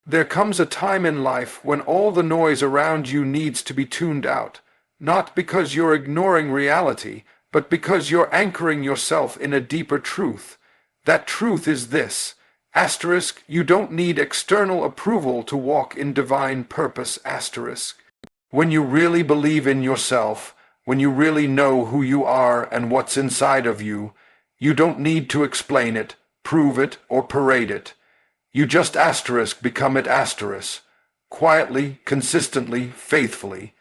There comes a time in life when all the noise around you needs to be tuned out, not because you're ignoring reality, but because you're anchoring yourself in a deeper truth. That truth is this. Asterisk, you don't need external approval to walk in divine purpose. Asterisk. When you really believe in yourself, when you really know who you are and what's inside of you, you don't need to explain it, prove it, or parade it. You just become it. Quietly, consistently, faithfully.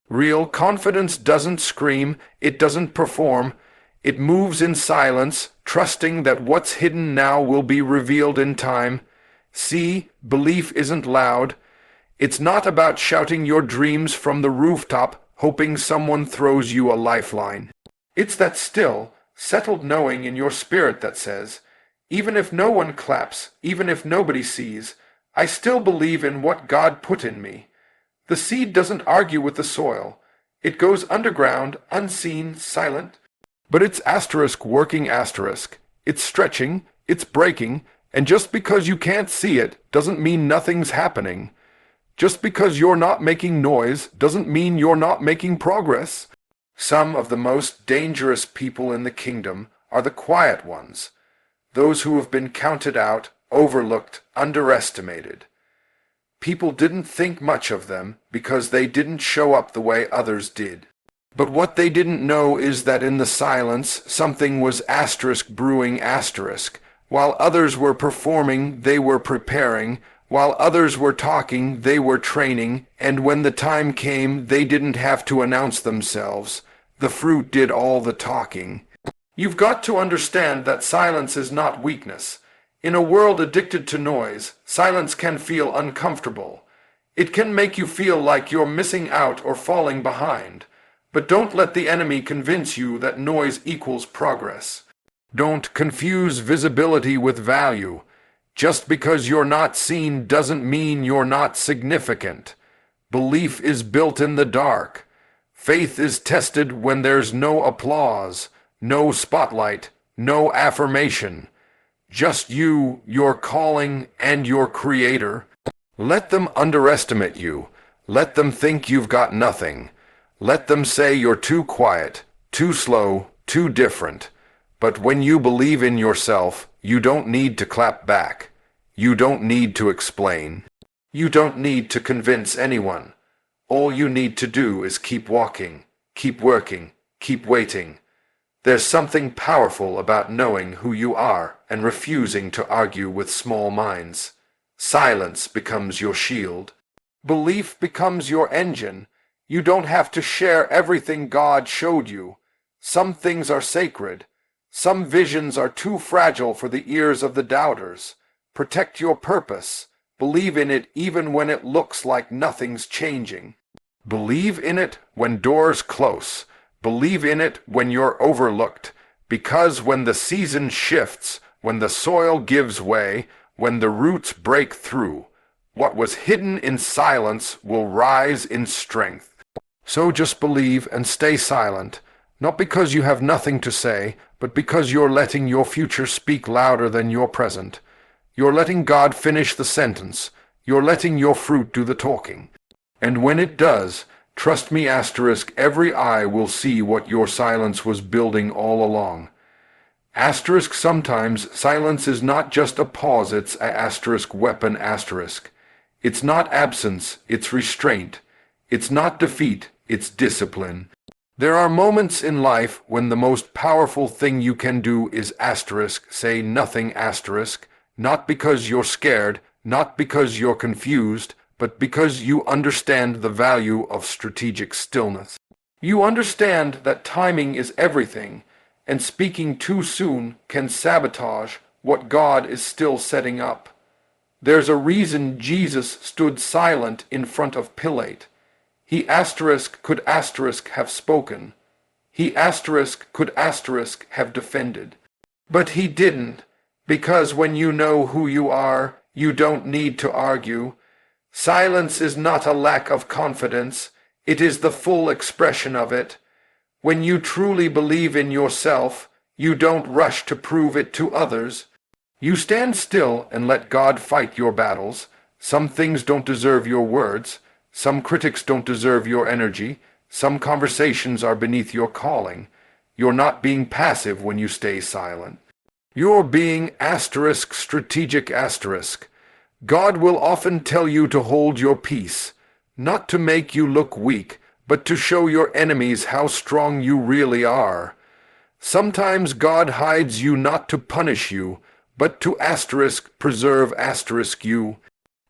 Real confidence doesn't scream, it doesn't perform. It moves in silence, trusting that what's hidden now will be revealed in time. See, belief isn't loud. It's not about shouting your dreams from the rooftop, hoping someone throws you a lifeline. It's that still, settled knowing in your spirit that says, even if no one claps, even if nobody sees, I still believe in what God put in me. The seed doesn't argue with the soil. It goes underground, unseen, silent. But it's working. It's stretching, it's breaking, and just because you can't see it doesn't mean nothing's happening. Just because you're not making noise doesn't mean you're not making progress. Some of the most dangerous people in the kingdom are the quiet ones, those who have been counted out, overlooked, underestimated. People didn't think much of them because they didn't show up the way others did. But what they didn't know is that in the silence something was brewing. While others were performing, they were preparing. While others were talking, they were training. And when the time came, they didn't have to announce themselves. The fruit did all the talking. You've got to understand that silence is not weakness. In a world addicted to noise, silence can feel uncomfortable. It can make you feel like you're missing out or falling behind. But don't let the enemy convince you that noise equals progress. Don't confuse visibility with value. Just because you're not seen doesn't mean you're not significant. Belief is built in the dark. Faith is tested when there's no applause, no spotlight, no affirmation. Just you, your calling, and your Creator. Let them underestimate you. Let them think you've got nothing. Let them say you're too quiet, too slow, too different. But when you believe in yourself, you don't need to clap back. You don't need to explain. You don't need to convince anyone. All you need to do is keep walking, keep working, keep waiting. There's something powerful about knowing who you are and refusing to argue with small minds. Silence becomes your shield. Belief becomes your engine. You don't have to share everything God showed you. Some things are sacred. Some visions are too fragile for the ears of the doubters. Protect your purpose. Believe in it even when it looks like nothing's changing. Believe in it when doors close. Believe in it when you're overlooked. Because when the season shifts, when the soil gives way, when the roots break through, what was hidden in silence will rise in strength. So just believe and stay silent, not because you have nothing to say, but because you're letting your future speak louder than your present. You're letting God finish the sentence. You're letting your fruit do the talking. And when it does, trust me, every eye will see what your silence was building all along. Sometimes silence is not just a pause, it's a weapon. It's not absence, it's restraint. It's not defeat, it's discipline. There are moments in life when the most powerful thing you can do is say nothing. Not because you're scared, not because you're confused, but because you understand the value of strategic stillness. You understand that timing is everything, and speaking too soon can sabotage what God is still setting up. There's a reason Jesus stood silent in front of Pilate. He could have spoken. He could have defended. But he didn't, because when you know who you are, you don't need to argue. Silence is not a lack of confidence, it is the full expression of it. When you truly believe in yourself, you don't rush to prove it to others. You stand still and let God fight your battles, Some things don't deserve your words. Some critics don't deserve your energy. Some conversations are beneath your calling. You're not being passive when you stay silent. You're being strategic. God will often tell you to hold your peace, not to make you look weak, but to show your enemies how strong you really are. Sometimes God hides you not to punish you, but to preserve you.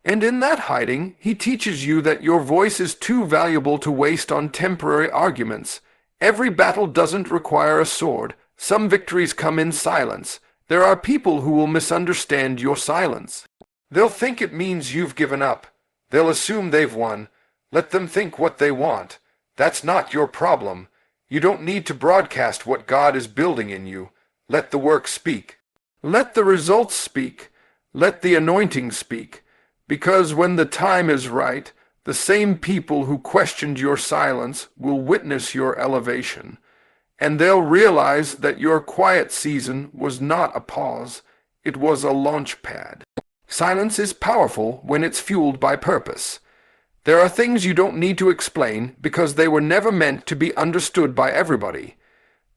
And in that hiding, he teaches you that your voice is too valuable to waste on temporary arguments. Every battle doesn't require a sword. Some victories come in silence. There are people who will misunderstand your silence. They'll think it means you've given up. They'll assume they've won. Let them think what they want. That's not your problem. You don't need to broadcast what God is building in you. Let the work speak. Let the results speak. Let the anointing speak. Because when the time is right, the same people who questioned your silence will witness your elevation. And they'll realize that your quiet season was not a pause. It was a launch pad. Silence is powerful when it's fueled by purpose. There are things you don't need to explain because they were never meant to be understood by everybody.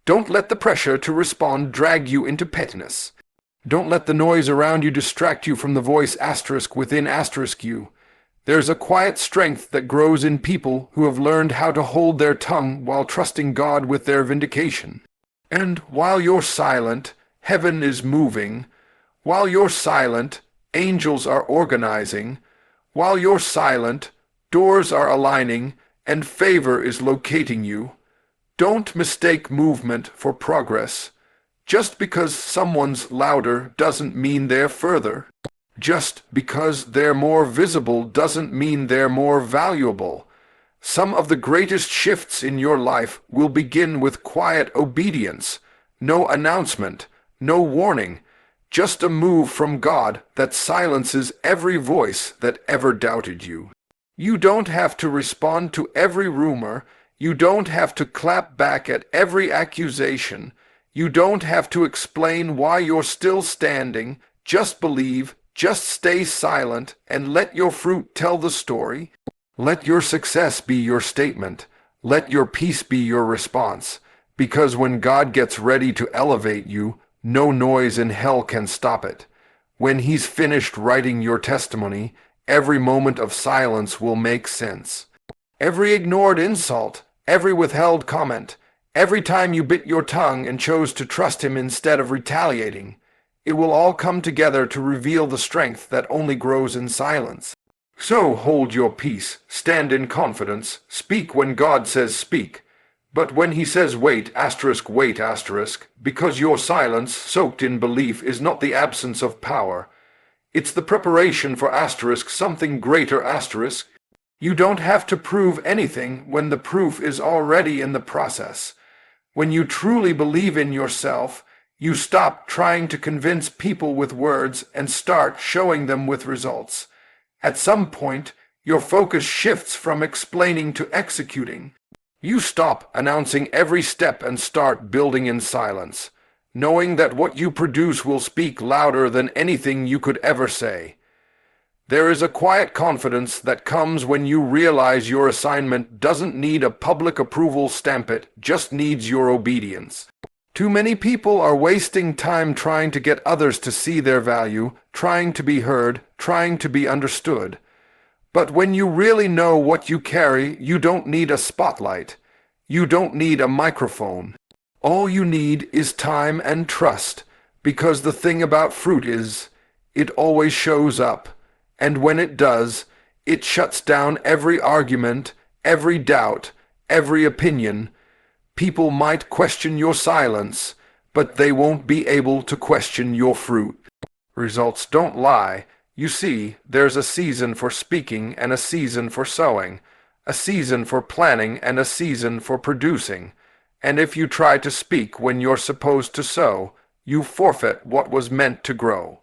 Don't let the pressure to respond drag you into pettiness. Don't let the noise around you distract you from the voice within you. There's a quiet strength that grows in people who have learned how to hold their tongue while trusting God with their vindication. And while you're silent, heaven is moving. While you're silent, angels are organizing. While you're silent, doors are aligning and favor is locating you. Don't mistake movement for progress. Just because someone's louder doesn't mean they're further. Just because they're more visible doesn't mean they're more valuable. Some of the greatest shifts in your life will begin with quiet obedience. No announcement, no warning. Just a move from God that silences every voice that ever doubted you. You don't have to respond to every rumor. You don't have to clap back at every accusation. You don't have to explain why you're still standing. Just believe, just stay silent, and let your fruit tell the story. Let your success be your statement. Let your peace be your response. Because when God gets ready to elevate you, no noise in hell can stop it. When he's finished writing your testimony, every moment of silence will make sense. Every ignored insult, every withheld comment, every time you bit your tongue and chose to trust him instead of retaliating, it will all come together to reveal the strength that only grows in silence. So hold your peace, stand in confidence, speak when God says speak. But when he says wait, because your silence, soaked in belief, is not the absence of power. It's the preparation for something greater. You don't have to prove anything when the proof is already in the process. When you truly believe in yourself, you stop trying to convince people with words and start showing them with results. At some point, your focus shifts from explaining to executing. You stop announcing every step and start building in silence, knowing that what you produce will speak louder than anything you could ever say. There is a quiet confidence that comes when you realize your assignment doesn't need a public approval stamp, it just needs your obedience. Too many people are wasting time trying to get others to see their value, trying to be heard, trying to be understood. But when you really know what you carry, you don't need a spotlight. You don't need a microphone. All you need is time and trust, because the thing about fruit is, it always shows up. And when it does, it shuts down every argument, every doubt, every opinion. People might question your silence, but they won't be able to question your fruit. Results don't lie. You see, there's a season for speaking and a season for sowing, a season for planning and a season for producing. And if you try to speak when you're supposed to sow, you forfeit what was meant to grow.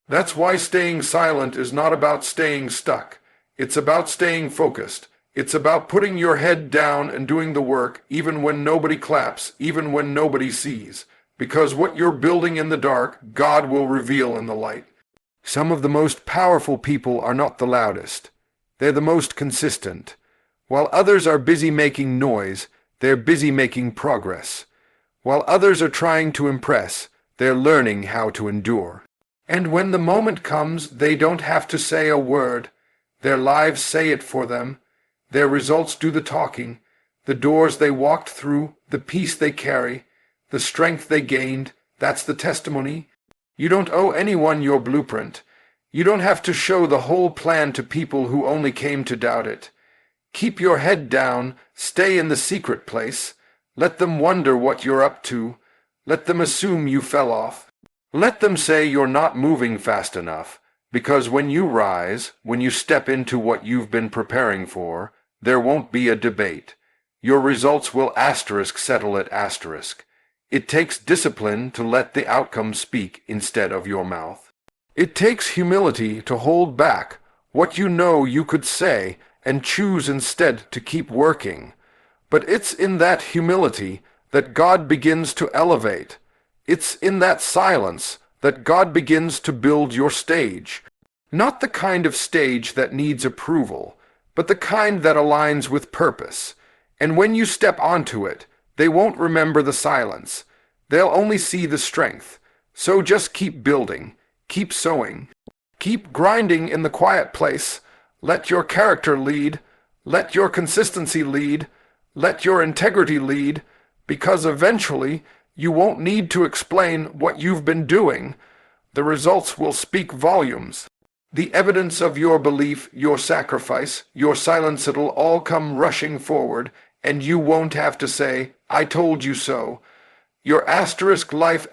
That's why staying silent is not about staying stuck. It's about staying focused. It's about putting your head down and doing the work even when nobody claps, even when nobody sees. Because what you're building in the dark, God will reveal in the light. Some of the most powerful people are not the loudest. They're the most consistent. While others are busy making noise, they're busy making progress. While others are trying to impress, they're learning how to endure. And when the moment comes, they don't have to say a word. Their lives say it for them. Their results do the talking. The doors they walked through, the peace they carry, the strength they gained, that's the testimony. You don't owe anyone your blueprint. You don't have to show the whole plan to people who only came to doubt it. Keep your head down, stay in the secret place. Let them wonder what you're up to. Let them assume you fell off. Let them say you're not moving fast enough, because when you rise, when you step into what you've been preparing for, there won't be a debate. Your results will settle at *. It takes discipline to let the outcome speak instead of your mouth. It takes humility to hold back what you know you could say and choose instead to keep working. But it's in that humility that God begins to elevate. It's in that silence that God begins to build your stage. Not the kind of stage that needs approval, but the kind that aligns with purpose. And when you step onto it, they won't remember the silence. They'll only see the strength. So just keep building, keep sowing, keep grinding in the quiet place. Let your character lead. Let your consistency lead. Let your integrity lead, because eventually you won't need to explain what you've been doing. The results will speak volumes. The evidence of your belief, your sacrifice, your silence, it'll all come rushing forward, and you won't have to say, "I told you so." Your life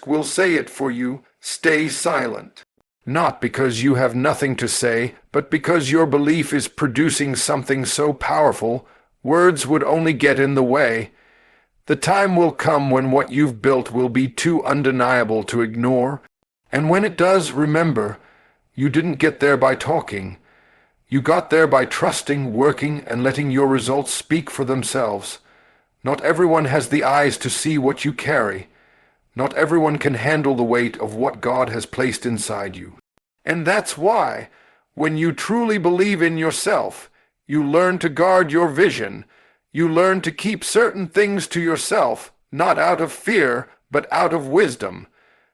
will say it for you. Stay silent. Not because you have nothing to say, but because your belief is producing something so powerful, words would only get in the way. The time will come when what you've built will be too undeniable to ignore. And when it does, remember, you didn't get there by talking. You got there by trusting, working, and letting your results speak for themselves. Not everyone has the eyes to see what you carry. Not everyone can handle the weight of what God has placed inside you. And that's why, when you truly believe in yourself, you learn to guard your vision. You learn to keep certain things to yourself, not out of fear, but out of wisdom.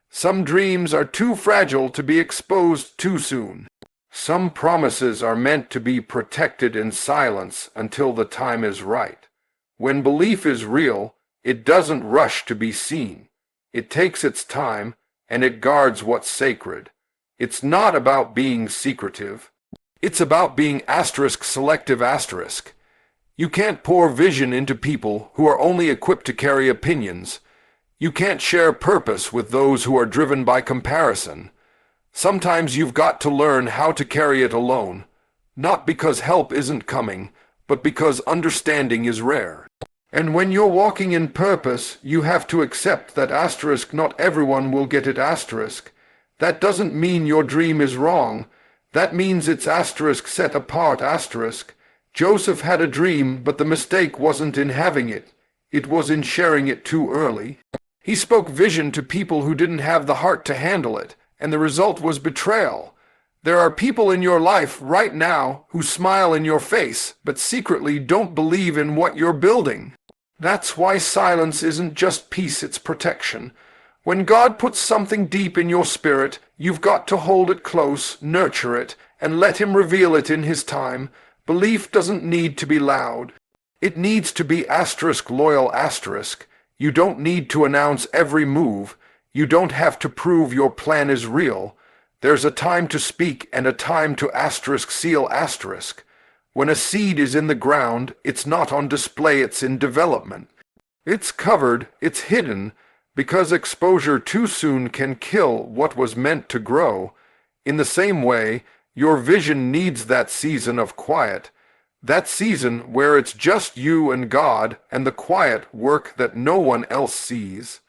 Some dreams are too fragile to be exposed too soon. Some promises are meant to be protected in silence until the time is right. When belief is real, it doesn't rush to be seen. It takes its time, and it guards what's sacred. It's not about being secretive. It's about being selective. You can't pour vision into people who are only equipped to carry opinions. You can't share purpose with those who are driven by comparison. Sometimes you've got to learn how to carry it alone, not because help isn't coming, but because understanding is rare. And when you're walking in purpose, you have to accept that not everyone will get it . That doesn't mean your dream is wrong. That means it's set apart . Joseph had a dream, but the mistake wasn't in having it. It was in sharing it too early. He spoke vision to people who didn't have the heart to handle it, and the result was betrayal. There are people in your life right now who smile in your face, but secretly don't believe in what you're building. That's why silence isn't just peace, it's protection. When God puts something deep in your spirit, you've got to hold it close, nurture it, and let Him reveal it in His time. Belief doesn't need to be loud. It needs to be loyal. You don't need to announce every move. You don't have to prove your plan is real. There's a time to speak and a time to seal. When a seed is in the ground, it's not on display, it's in development. It's covered, it's hidden, because exposure too soon can kill what was meant to grow. In the same way, your vision needs that season of quiet, that season where it's just you and God and the quiet work that no one else sees.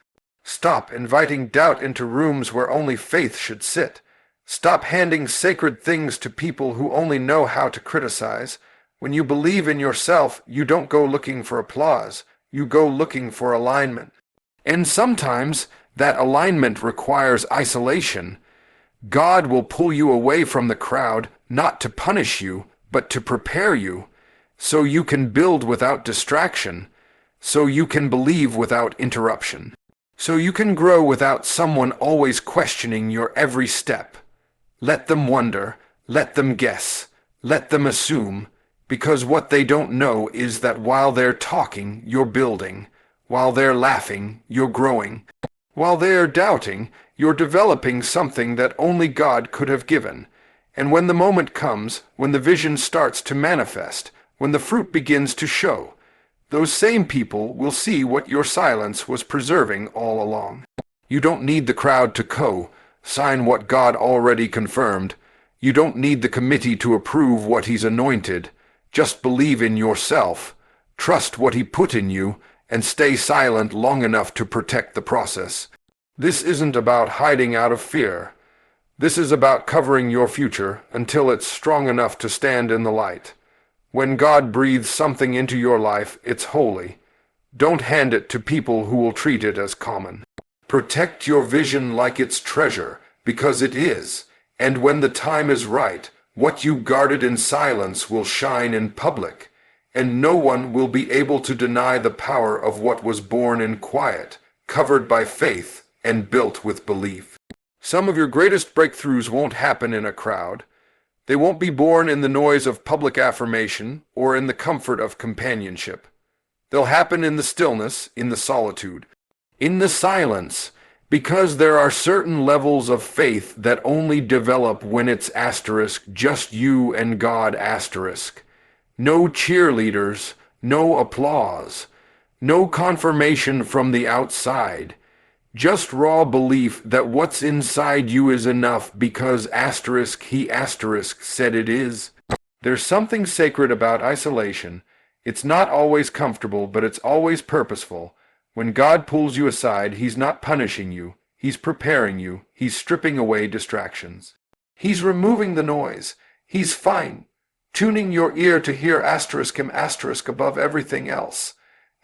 Stop inviting doubt into rooms where only faith should sit. Stop handing sacred things to people who only know how to criticize. When you believe in yourself, you don't go looking for applause. You go looking for alignment. And sometimes that alignment requires isolation. God will pull you away from the crowd, not to punish you, but to prepare you, so you can build without distraction, so you can believe without interruption, so you can grow without someone always questioning your every step. Let them wonder, let them guess, let them assume, because what they don't know is that while they're talking, you're building. While they're laughing, you're growing. While they're doubting, you're developing something that only God could have given. And when the moment comes, when the vision starts to manifest, when the fruit begins to show, those same people will see what your silence was preserving all along. You don't need the crowd to sign what God already confirmed. You don't need the committee to approve what He's anointed. Just believe in yourself, trust what He put in you, and stay silent long enough to protect the process. This isn't about hiding out of fear. This is about covering your future until it's strong enough to stand in the light. When God breathes something into your life, it's holy. Don't hand it to people who will treat it as common. Protect your vision like it's treasure, because it is. And when the time is right, what you guarded in silence will shine in public, and no one will be able to deny the power of what was born in quiet, covered by faith, and built with belief. Some of your greatest breakthroughs won't happen in a crowd. They won't be born in the noise of public affirmation or in the comfort of companionship. They'll happen in the stillness, in the solitude, in the silence, because there are certain levels of faith that only develop when it's just you and God . No cheerleaders, no applause, no confirmation from the outside, just raw belief that what's inside you is enough because he said it is. There's something sacred about isolation. It's not always comfortable, but it's always purposeful. When God pulls you aside, He's not punishing you. He's preparing you. He's stripping away distractions. He's removing the noise. He's tuning your ear to hear above everything else.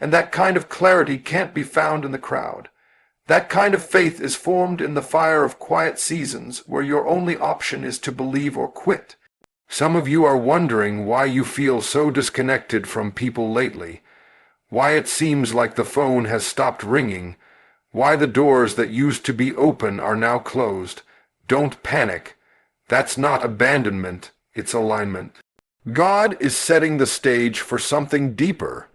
And that kind of clarity can't be found in the crowd. That kind of faith is formed in the fire of quiet seasons where your only option is to believe or quit. Some of you are wondering why you feel so disconnected from people lately, why it seems like the phone has stopped ringing, why the doors that used to be open are now closed. Don't panic. That's not abandonment, it's alignment. God is setting the stage for something deeper.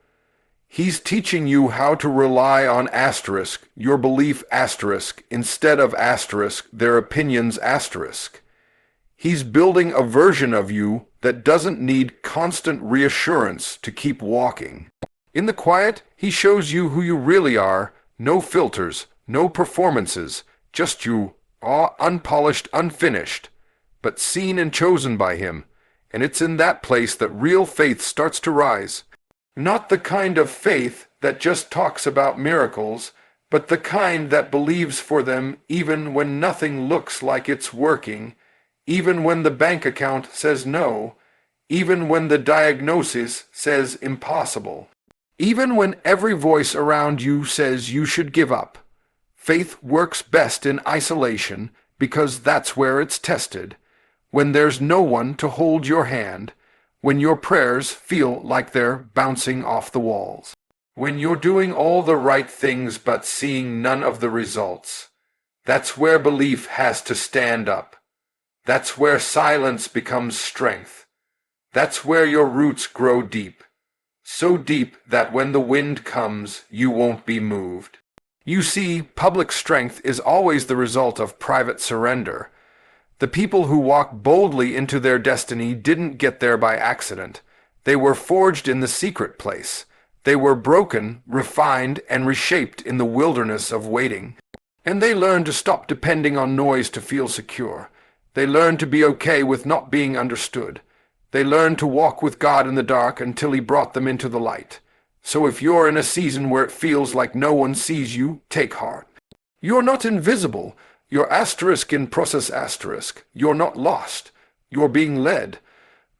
He's teaching you how to rely on your belief instead of their opinions . He's building a version of you that doesn't need constant reassurance to keep walking. In the quiet, He shows you who you really are, no filters, no performances, just you, unpolished, unfinished, but seen and chosen by Him. And it's in that place that real faith starts to rise. Not the kind of faith that just talks about miracles, but the kind that believes for them even when nothing looks like it's working, even when the bank account says no, even when the diagnosis says impossible, even when every voice around you says you should give up. Faith works best in isolation because that's where it's tested, when there's no one to hold your hand, when your prayers feel like they're bouncing off the walls, when you're doing all the right things but seeing none of the results. That's where belief has to stand up. That's where silence becomes strength. That's where your roots grow deep. So deep that when the wind comes, you won't be moved. You see, public strength is always the result of private surrender. The people who walk boldly into their destiny didn't get there by accident. They were forged in the secret place. They were broken, refined, and reshaped in the wilderness of waiting. And they learned to stop depending on noise to feel secure. They learned to be okay with not being understood. They learned to walk with God in the dark until He brought them into the light. So if you're in a season where it feels like no one sees you, take heart. You're not invisible. You're in process . You're not lost. You're being led.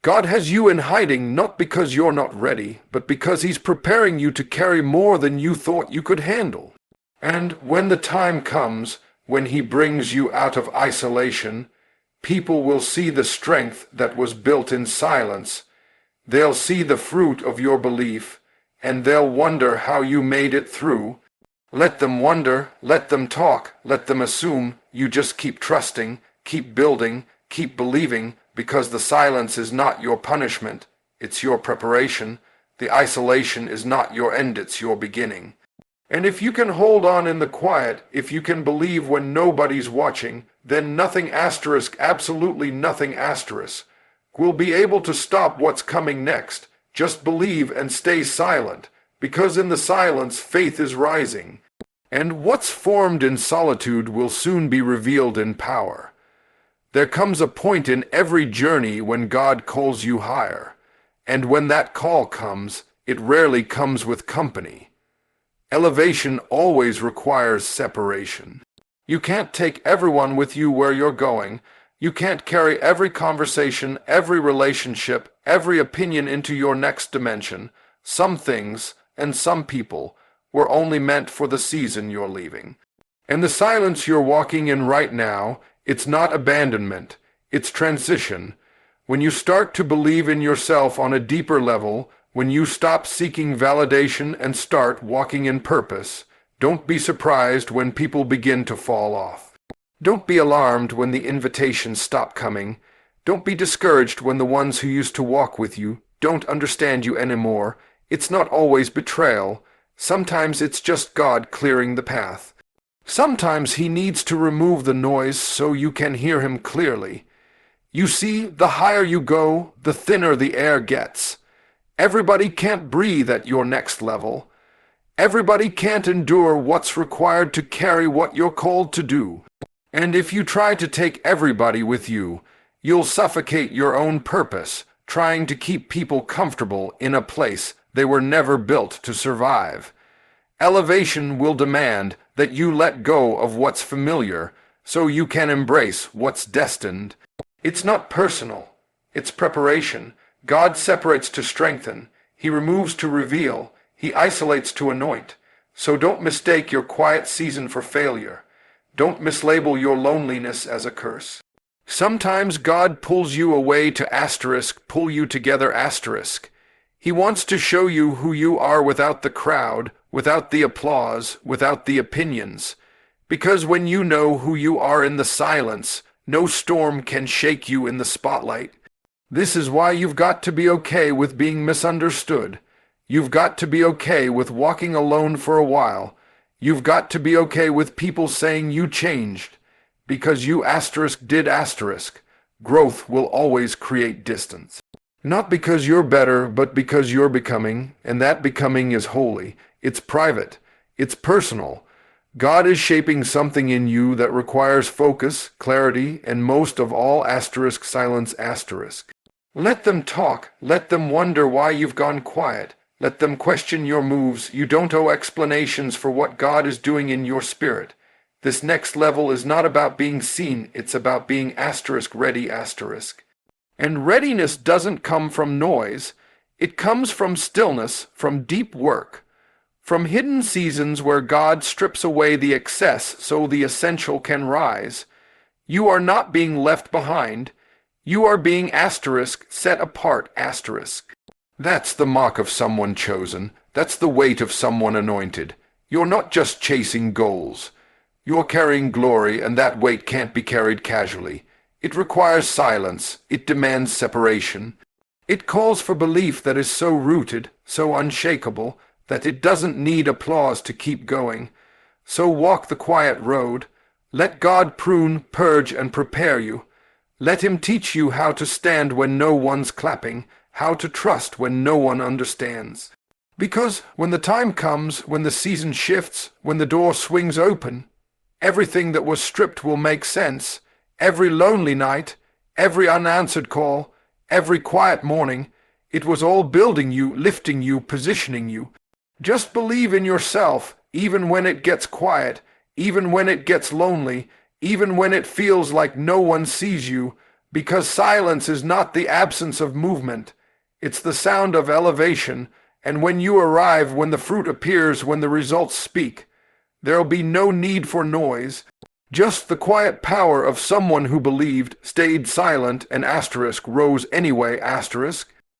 God has you in hiding not because you're not ready, but because He's preparing you to carry more than you thought you could handle. And when the time comes, when He brings you out of isolation, People will see the strength that was built in silence. They'll see the fruit of your belief, and they'll wonder how you made it through. Let them wonder, let them talk, let them assume. You just keep trusting, keep building, keep believing, because the silence is not your punishment, it's your preparation. The isolation is not your end, it's your beginning. And if you can hold on in the quiet, if you can believe when nobody's watching, then nothing asterisk, absolutely nothing asterisk, will be able to stop what's coming next. Just believe and stay silent, because in the silence faith is rising. And what's formed in solitude will soon be revealed in power. There comes a point in every journey when God calls you higher. And when that call comes, it rarely comes with company. Elevation always requires separation. You can't take everyone with you where you're going. You can't carry every conversation, every relationship, every opinion into your next dimension. Some things, and some people, were only meant for the season you're leaving. And the silence you're walking in right now, it's not abandonment, it's transition. When you start to believe in yourself on a deeper level, when you stop seeking validation and start walking in purpose, don't be surprised when people begin to fall off. Don't be alarmed when the invitations stop coming. Don't be discouraged when the ones who used to walk with you don't understand you anymore. It's not always betrayal. Sometimes it's just God clearing the path. Sometimes He needs to remove the noise so you can hear Him clearly. You see, the higher you go, the thinner the air gets. Everybody can't breathe at your next level. Everybody can't endure what's required to carry what you're called to do. And if you try to take everybody with you, you'll suffocate your own purpose, trying to keep people comfortable in a place they were never built to survive. Elevation will demand that you let go of what's familiar so you can embrace what's destined. It's not personal, it's preparation. God separates to strengthen, He removes to reveal, He isolates to anoint. So don't mistake your quiet season for failure. Don't mislabel your loneliness as a curse. Sometimes God pulls you away to asterisk, pull you together asterisk. He wants to show you who you are without the crowd, without the applause, without the opinions. Because when you know who you are in the silence, no storm can shake you in the spotlight. This is why you've got to be okay with being misunderstood. You've got to be okay with walking alone for a while. You've got to be okay with people saying you changed. Because you asterisk did asterisk. Growth will always create distance. Not because you're better, but because you're becoming, and that becoming is holy. It's private. It's personal. God is shaping something in you that requires focus, clarity, and most of all asterisk silence asterisk. Let them talk. Let them wonder why you've gone quiet. Let them question your moves. You don't owe explanations for what God is doing in your spirit. This next level is not about being seen. It's about being asterisk ready asterisk. And readiness doesn't come from noise. It comes from stillness, from deep work, from hidden seasons where God strips away the excess so the essential can rise. You are not being left behind. You are being asterisk, set apart asterisk. That's the mark of someone chosen. That's the weight of someone anointed. You're not just chasing goals. You're carrying glory, and that weight can't be carried casually. It requires silence. It demands separation. It calls for belief that is so rooted, so unshakable, that it doesn't need applause to keep going. So walk the quiet road. Let God prune, purge, and prepare you. Let Him teach you how to stand when no one's clapping, how to trust when no one understands. Because when the time comes, when the season shifts, when the door swings open, everything that was stripped will make sense. Every lonely night, every unanswered call, every quiet morning, it was all building you, lifting you, positioning you. Just believe in yourself, even when it gets quiet, even when it gets lonely, even when it feels like no one sees you, because silence is not the absence of movement. It's the sound of elevation, and when you arrive, when the fruit appears, when the results speak, there'll be no need for noise. Just the quiet power of someone who believed, stayed silent, and asterisk rose anyway, asterisk,